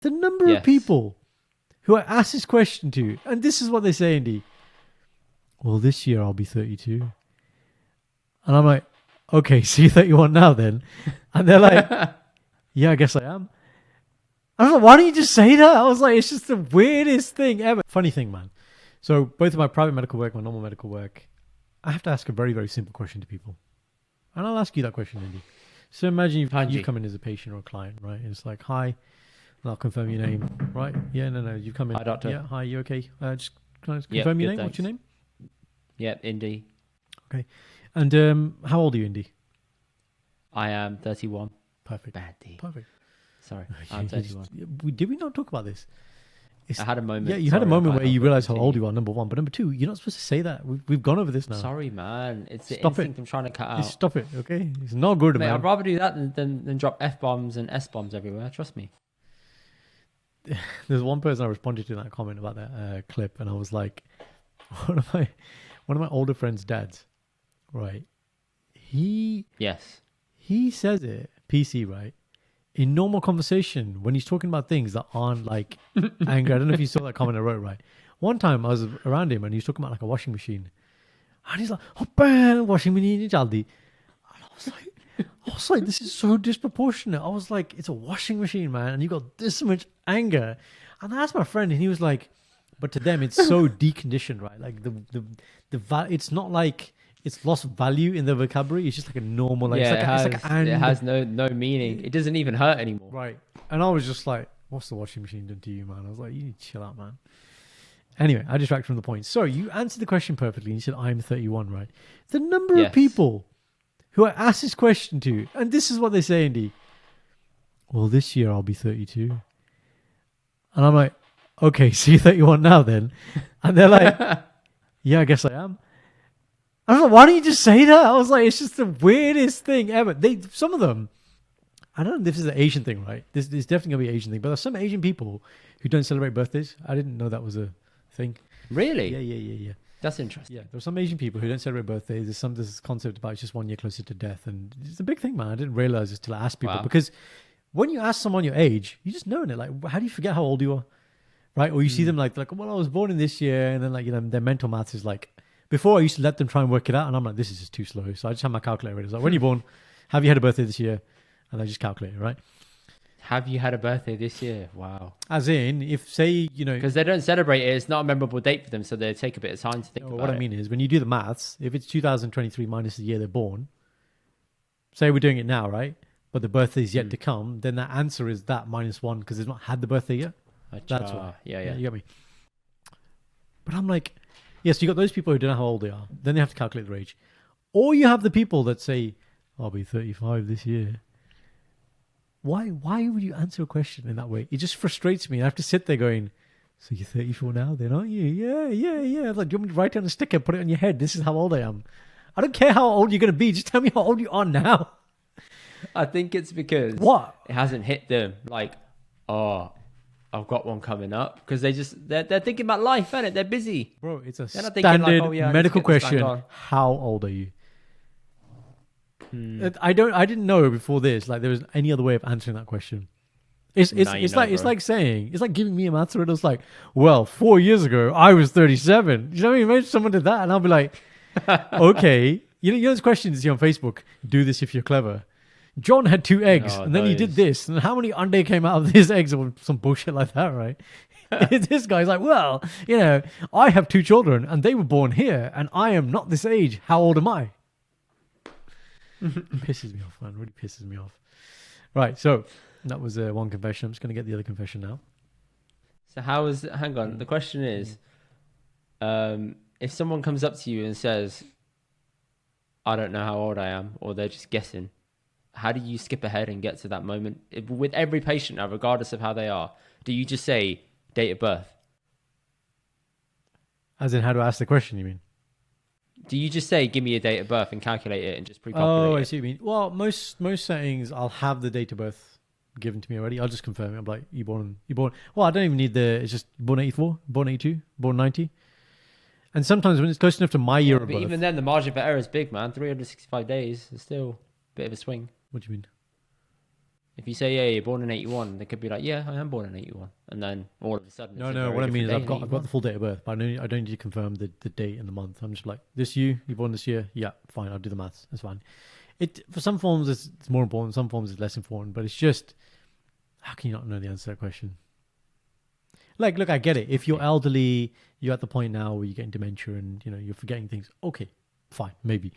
The number of Yes. people who I ask this question to, and this is what they say, Andy. Well, this year I'll be 32. And I'm like, okay, so you're 31 now then? And they're like, yeah, I guess I am. I was like, why don't you just say that? I was like, it's just the weirdest thing ever. Funny thing, man. So both of my private medical work, my normal medical work, I have to ask a very, very simple question to people. And I'll ask you that question, Andy. So imagine you've come in as a patient or a client, right? And it's like, hi, and I'll confirm your name, right? Yeah, no, you come in. Hi, doctor. Yeah, hi, you okay? Just can I confirm your name? Thanks. What's your name? Yep, Indy. Okay. And how old are you, Indy? I am 31. Perfect. Bad D. Perfect. Sorry, I'm 31. Did we not talk about this? I had a moment. Yeah, you had a moment where you realize how old you are, number one. But number two, you're not supposed to say that. We've gone over this now. Sorry, man. It's the Stop instinct it. I'm trying to cut out. Stop it, okay? It's not good, Mate, man. I'd rather do that than drop F-bombs and S-bombs everywhere. Trust me. There's one person I responded to that comment about that clip, and I was like, one of my older friends' dads, right? He says it PC, right? In normal conversation, when he's talking about things that aren't like anger. I don't know if you saw that comment I wrote, right? One time I was around him and he was talking about like a washing machine, and he's like, "Oh, bang, washing machine jaldi." And I was like, this is so disproportionate. I was like, it's a washing machine, man, and you got this much anger. And I asked my friend, and he was like, but to them, it's so deconditioned, right? Like it's not like it's lost value in the vocabulary. It's just like a normal, like, Yeah, it has no meaning. It doesn't even hurt anymore. Right. And I was just like, what's the washing machine done to you, man? I was like, you need to chill out, man. Anyway, I distracted from the point. So you answered the question perfectly. You said, I'm 31, right? The number of people who I ask this question to, and this is what they say, Andy. Well, this year I'll be 32. And I'm like, okay, so you're 31 now then? And they're like, yeah, I guess I am. I was like, why don't you just say that? I was like, it's just the weirdest thing ever. Some of them, I don't know if this is an Asian thing, right? This is definitely going to be an Asian thing. But there's some Asian people who don't celebrate birthdays. I didn't know that was a thing. Really? Yeah. That's interesting. Yeah, there's some Asian people who don't celebrate birthdays. There's this concept about it's just 1 year closer to death. And it's a big thing, man. I didn't realize this till I asked people. Wow. Because when you ask someone your age, you just know it. Like, how do you forget how old you are? Right? Or you see them like, well, I was born in this year. And then, like, you know, their mental maths is like, before I used to let them try and work it out. And I'm like, this is just too slow. So I just have my calculator ready. It's like, when you're born, have you had a birthday this year? And I just calculate it, right? Have you had a birthday this year? Wow. As in, if say, you know... Because they don't celebrate it. It's not a memorable date for them. So they take a bit of time to think about it. What I mean is, when you do the maths, if it's 2023 minus the year they're born, say we're doing it now, right? But the birthday is yet to come, then that answer is that -1 because they've not had the birthday yet. That's why. Yeah. You get me? But I'm like, yes, you got those people who don't know how old they are. Then they have to calculate their age. Or you have the people that say, I'll be 35 this year. Why would you answer a question in that way? It just frustrates me. I have to sit there going, so you're 34 now then, aren't you? Yeah. Like, do you want me to write down a sticker, put it on your head? This is how old I am. I don't care how old you're going to be. Just tell me how old you are now. I think it's because it hasn't hit them. Like, oh, I've got one coming up. Because they're thinking about life, innit? They're busy. Bro, it's a They're not thinking standard like, oh, yeah, medical let's get this question. bang How old are you? I didn't know before this like there was any other way of answering that question. It's like saying, it's like giving me a maths riddle. It's like, well, 4 years ago I was 37. You know what I mean? Imagine someone did that and I'll be like, okay. You know those questions you see on Facebook, do this if you're clever. John had 2 eggs and then he did this. And how many ande came out of his eggs or some bullshit like that, right? This guy's like, well, you know, I have 2 children and they were born here and I am not this age. How old am I? It pisses me off, man. Really pisses me off. Right, so that was one confession. I'm just going to get the other confession now. So hang on. The question is, if someone comes up to you and says, I don't know how old I am, or they're just guessing, how do you skip ahead and get to that moment? With every patient now, regardless of how they are, do you just say date of birth? As in how to ask the question, you mean? Do you just say, give me a date of birth and calculate it and just pre-populate it? Oh, I see what you mean. Well, most settings, I'll have the date of birth given to me already. I'll just confirm it. I'm like, you born. Well, I don't even need it's just born 84, born 82, born 90. And sometimes when it's close enough to my year of birth. But even then, the margin for error is big, man. 365 days is still a bit of a swing. What do you mean? If you say, yeah, you're born in 81, they could be like, yeah, I am born in 81. And then all of a sudden... No, what I mean is I've got the full date of birth, but I don't need to confirm the date and the month. I'm just like, you're born this year? Yeah, fine, I'll do the maths. That's fine. For some forms, it's more important. Some forms, it's less important. But it's just, how can you not know the answer to that question? Like, look, I get it. If you're elderly, you're at the point now where you're getting dementia and, you're forgetting things. Okay, fine, maybe.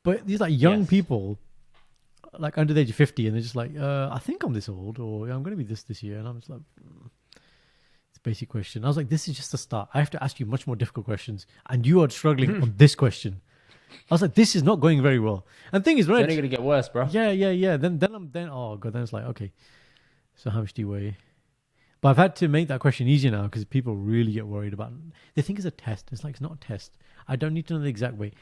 But these like young people... like under the age of 50, and they're just like, I think I'm this old, or I'm going to be this year. And I'm just like, it's a basic question. I was like, this is just a start. I have to ask you much more difficult questions, and you are struggling on this question. I was like, this is not going very well. And the thing is, right? It's only going to get worse, bro. Yeah. Then oh god, then it's like, okay, so how much do you weigh? But I've had to make that question easier now because people really get worried about it. They think it's a test. It's like, it's not a test. I don't need to know the exact weight.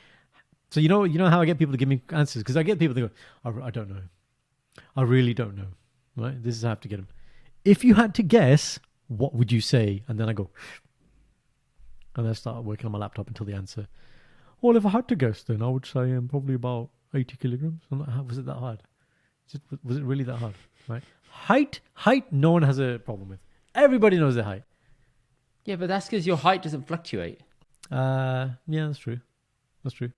So you know how I get people to give me answers? Because I get people to go, I don't know. I really don't know. Right? This is how I have to get them. If you had to guess, what would you say? And then I go, and then I start working on my laptop until the answer. Well, if I had to guess, then I would say I'm probably about 80 kilograms. I'm like, was it that hard? Was it really that hard? Right? Height, no one has a problem with. Everybody knows their height. Yeah, but that's because your height doesn't fluctuate. Yeah, that's true. That's true.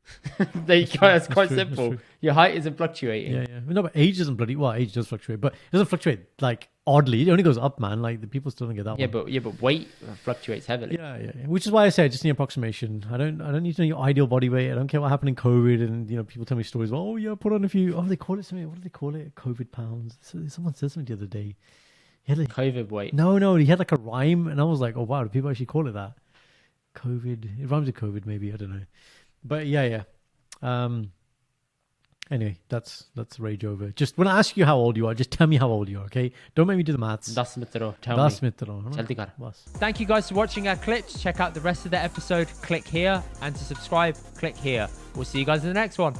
There you go. That's quite simple. Your height isn't fluctuating. Yeah. No, but age doesn't age does fluctuate, but it doesn't fluctuate like oddly. It only goes up, man. Like the people still don't get that one. But weight fluctuates heavily. Yeah. Which is why I say I just need approximation. I don't need to know your ideal body weight. I don't care what happened in COVID, and people tell me stories. Oh yeah, put on a few. Oh, they call it something. What do they call it? COVID pounds. So someone said something the other day. COVID weight. No. He had like a rhyme, and I was like, oh wow, do people actually call it that? COVID. It rhymes with COVID, maybe. I don't know. But yeah. Anyway, that's rage over. Just when I ask you how old you are, just tell me how old you are, okay? Don't make me do the maths. 10 mitro. Tell me. 10 mitro. Jaldi kar. Thank you guys for watching our clips. Check out the rest of the episode. Click here. And to subscribe, click here. We'll see you guys in the next one.